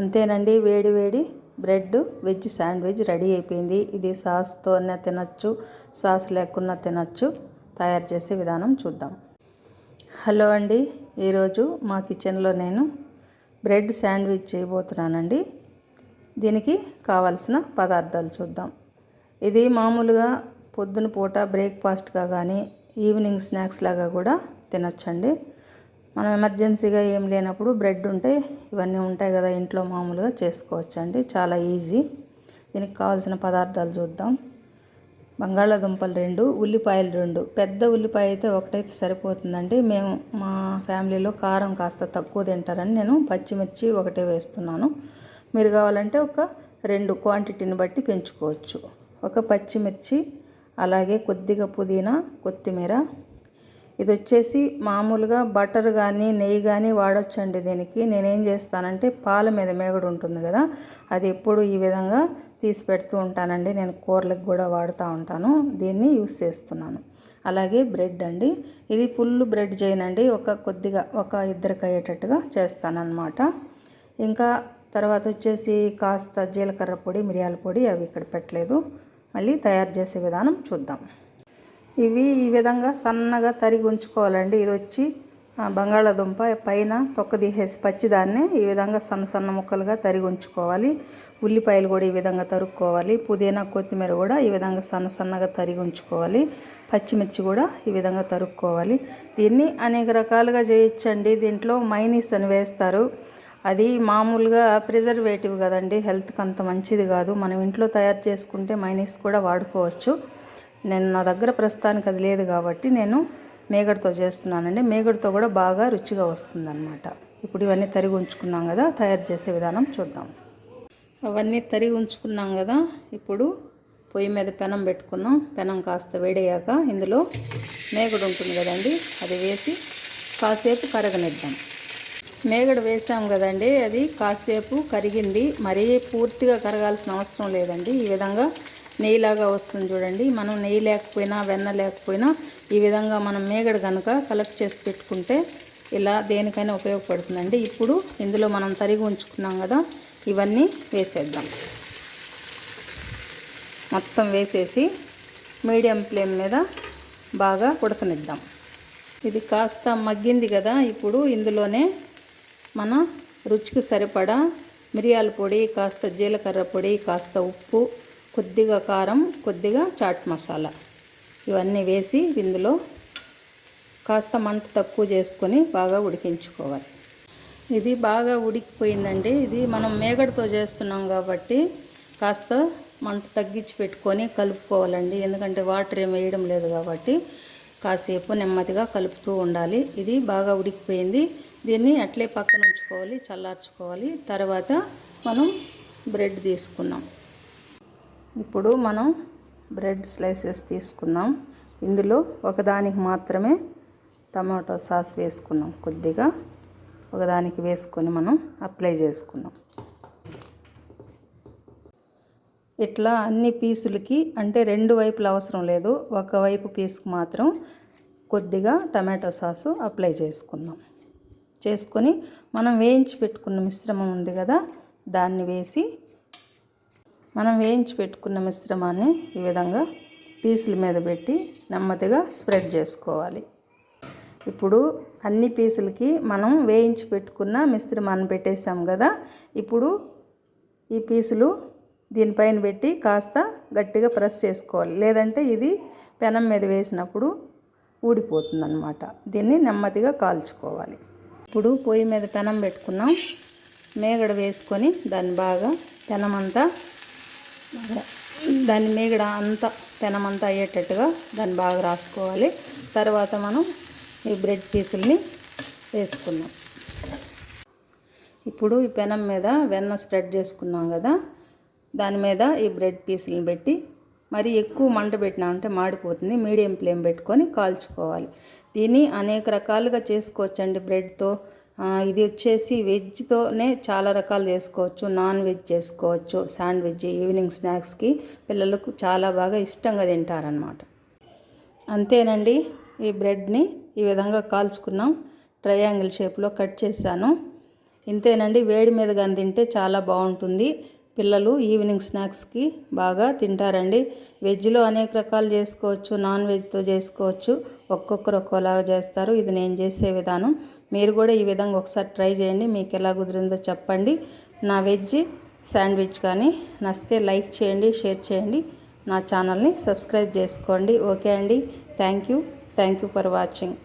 అంతేనండి, వేడి వేడి బ్రెడ్ వెజ్ శాండ్విచ్ రెడీ అయిపోయింది. ఇది సాస్తోనే తినచ్చు, సాస్ లేకున్నా తినచ్చు. తయారు చేసే విధానం చూద్దాం. హలో అండి, ఈరోజు మా కిచెన్లో నేను బ్రెడ్ శాండ్విచ్ చేయబోతున్నానండి. దీనికి కావాల్సిన పదార్థాలు చూద్దాం. ఇది మామూలుగా పొద్దున పూట బ్రేక్ఫాస్ట్గా కానీ ఈవినింగ్ స్నాక్స్ లాగా కూడా తినచ్చండి. మనం ఎమర్జెన్సీగా ఏం లేనప్పుడు బ్రెడ్ ఉంటే ఇవన్నీ ఉంటాయి కదా ఇంట్లో, మామూలుగా చేసుకోవచ్చండి. చాలా ఈజీ. దీనికి కావాల్సిన పదార్థాలు చూద్దాం. బంగాళాదుంపలు 2, ఉల్లిపాయలు 2. పెద్ద ఉల్లిపాయ అయితే ఒకటైతే సరిపోతుందండి. మేము మా ఫ్యామిలీలో కారం కాస్త తక్కువ తింటారని నేను పచ్చిమిర్చి ఒకటే వేస్తున్నాను. మీరు కావాలంటే ఒక 2 క్వాంటిటీని బట్టి పెంచుకోవచ్చు. ఒక పచ్చిమిర్చి, అలాగే కొద్దిగా పుదీనా, కొత్తిమీర. ఇది వచ్చేసి మామూలుగా బటర్ కానీ నెయ్యి కానీ వాడొచ్చండి. దీనికి నేనేం చేస్తానంటే పాల మీద మేగడ ఉంటుంది కదా, అది ఎప్పుడు ఈ విధంగా తీసి పెడుతూ ఉంటానండి. నేను కూరలకు కూడా వాడుతూ ఉంటాను. దీన్ని యూస్ చేస్తున్నాను. అలాగే బ్రెడ్ అండి, ఇది ఫుల్ బ్రెడ్ చేయనండి, కొద్దిగా ఒక ఇద్దరికి అయ్యేటట్టుగా చేస్తానన్నమాట. ఇంకా తర్వాత వచ్చేసి కాస్త జీలకర్ర పొడి, మిరియాల పొడి, అవి ఇక్కడ పెట్టలేదు. మళ్ళీ తయారు చేసే విధానం చూద్దాం. ఇవి ఈ విధంగా సన్నగా తరిగి ఉంచుకోవాలండి. ఇది వచ్చి బంగాళాదుంప పైన తొక్క తీసేసి పచ్చిదాన్ని ఈ విధంగా సన్న సన్న ముక్కలుగా తరిగి ఉంచుకోవాలి. ఉల్లిపాయలు కూడా ఈ విధంగా తరుక్కోవాలి. పుదీనా, కొత్తిమీర కూడా ఈ విధంగా సన్న సన్నగా తరిగి ఉంచుకోవాలి. పచ్చిమిర్చి కూడా ఈ విధంగా తరుక్కోవాలి. దీన్ని అనేక రకాలుగా చేయొచ్చండి. దీంట్లో మైనీస్ అని వేస్తారు. అది మామూలుగా ప్రిజర్వేటివ్ కదండి, హెల్త్కి అంత మంచిది కాదు. మనం ఇంట్లో తయారు చేసుకుంటే మైనీస్ కూడా వాడుకోవచ్చు. నా దగ్గర ప్రస్తుతానికి అది లేదు కాబట్టి నేను మేగడతో చేస్తున్నానండి. మేగడతో కూడా బాగా రుచిగా వస్తుందన్నమాట. ఇప్పుడు ఇవన్నీ తరిగి ఉంచుకున్నాం కదా, తయారు చేసే విధానం చూద్దాం. అవన్నీ తరిగి ఉంచుకున్నాం కదా, ఇప్పుడు పొయ్యి మీద పెనం పెట్టుకుందాం. పెనం కాస్త వేడయ్యాక ఇందులో మేగడ ఉంటుంది కదండి, అది వేసి కాసేపు కరగనిద్దాం. మేగడ వేసాం కదండి, అది కాసేపు కరిగింది. మరీ పూర్తిగా కరగాల్సిన అవసరం లేదండి. ఈ విధంగా నెయ్యిలాగా వస్తుంది చూడండి. మనం నెయ్యి లేకపోయినా వెన్న లేకపోయినా ఈ విధంగా మనం మేగడ కనుక కలెక్ట్ చేసి పెట్టుకుంటే ఇలా దేనికైనా ఉపయోగపడుతుందండి. ఇప్పుడు ఇందులో మనం తరిగి ఉంచుకున్నాం కదా, ఇవన్నీ వేసేద్దాం. మొత్తం వేసేసి మీడియం ఫ్లేమ్ మీద బాగా ఉడకనిద్దాం. ఇది కాస్త మగ్గింది కదా, ఇప్పుడు ఇందులోనే మన రుచికి సరిపడా మిరియాల పొడి, కాస్త జీలకర్ర పొడి, కాస్త ఉప్పు, కొద్దిగా కారం, కొద్దిగా చాట్ మసాలా, ఇవన్నీ వేసి ఇందులో కాస్త మంట తక్కువ చేసుకొని బాగా ఉడికించుకోవాలి. ఇది బాగా ఉడికిపోయిందండి. ఇది మనం మేగడతో చేస్తున్నాం కాబట్టి కాస్త మంట తగ్గించి పెట్టుకొని కలుపుకోవాలండి. ఎందుకంటే వాటర్ ఏమి వేయడం లేదు కాబట్టి కాసేపు నెమ్మదిగా కలుపుతూ ఉండాలి. ఇది బాగా ఉడికిపోయింది. దీన్ని అట్లే పక్కన ఉంచుకోవాలి, చల్లార్చుకోవాలి. తర్వాత మనం బ్రెడ్ తీసుకున్నాం. ఇప్పుడు మనం బ్రెడ్ స్లైసెస్ తీసుకున్నాం. ఇందులో ఒకదానికి మాత్రమే టమాటో సాస్ వేసుకున్నాం. కొద్దిగా ఒకదానికి వేసుకొని మనం అప్లై చేసుకున్నాం. ఇట్లా అన్ని పీసులకి, అంటే 2 వైపులు అవసరం లేదు, ఒకవైపు పీస్కి మాత్రం కొద్దిగా టమాటో సాసు అప్లై చేసుకుందాం. చేసుకొని మనం వేయించి పెట్టుకున్న మిశ్రమం ఉంది కదా, దాన్ని వేసి మనం వేయించి పెట్టుకున్న మిశ్రమాన్ని ఈ విధంగా పీసుల మీద పెట్టి నెమ్మదిగా స్ప్రెడ్ చేసుకోవాలి. ఇప్పుడు అన్ని పీసులకి మనం వేయించి పెట్టుకున్న మిశ్రమాన్ని పెట్టేసాం కదా, ఇప్పుడు ఈ పీసులు దీనిపైన పెట్టి కాస్త గట్టిగా ప్రెస్ చేసుకోవాలి. లేదంటే ఇది పెనం మీద వేసినప్పుడు ఊడిపోతుందన్నమాట. దీన్ని నెమ్మదిగా కాల్చుకోవాలి. ఇప్పుడు పొయ్యి మీద పెనం పెట్టుకున్నాం. మేగడ వేసుకొని దాన్ని బాగా దాని మేగడ అంతా పెనమంతా అయ్యేటట్టుగా దాన్ని బాగా రాసుకోవాలి. తర్వాత మనం ఈ బ్రెడ్ పీసుల్ని వేసుకున్నాం. ఇప్పుడు ఈ పెనం మీద వెన్న స్ప్రెడ్ చేసుకున్నాం కదా, దాని మీద ఈ బ్రెడ్ పీసులను పెట్టి, మరి ఎక్కువ మంట పెట్టినామంటే మాడిపోతుంది. మీడియం ఫ్లేమ్ పెట్టుకొని కాల్చుకోవాలి. దీన్ని అనేక రకాలుగా చేసుకోవచ్చండి బ్రెడ్తో. ఇది వచ్చేసి వెజ్తోనే చాలా రకాలు చేసుకోవచ్చు. నాన్ వెజ్ చేసుకోవచ్చు. శాండ్విచ్ ఈవినింగ్ స్నాక్స్కి పిల్లలకు చాలా బాగా ఇష్టంగా తింటారనమాట. అంతేనండి, ఈ బ్రెడ్ని ఈ విధంగా కాల్చుకున్నాం. ట్రయాంగిల్ షేప్లో కట్ చేశాను. ఇంతేనండి, వేడి మీద కానీ తింటే చాలా బాగుంటుంది. పిల్లలు ఈవినింగ్ స్నాక్స్కి బాగా తింటారండి. వెజ్లో అనేక రకాలు చేసుకోవచ్చు, నాన్ వెజ్తో చేసుకోవచ్చు. ఒక్కొక్కరు ఒక్కోలాగా చేస్తారు. ఇది నేను చేసే విధానం. మీరు కూడా ఈ విధంగా ఒకసారి ట్రై చేయండి. మీకు ఎలా కుదిరిందో చెప్పండి. నా వెజ్ శాండ్విచ్ కానీ నచ్చితే లైక్ చేయండి, షేర్ చేయండి. నా ఛానల్ని సబ్స్క్రైబ్ చేసుకోండి. ఓకే అండి, థ్యాంక్ యూ ఫర్ వాచింగ్.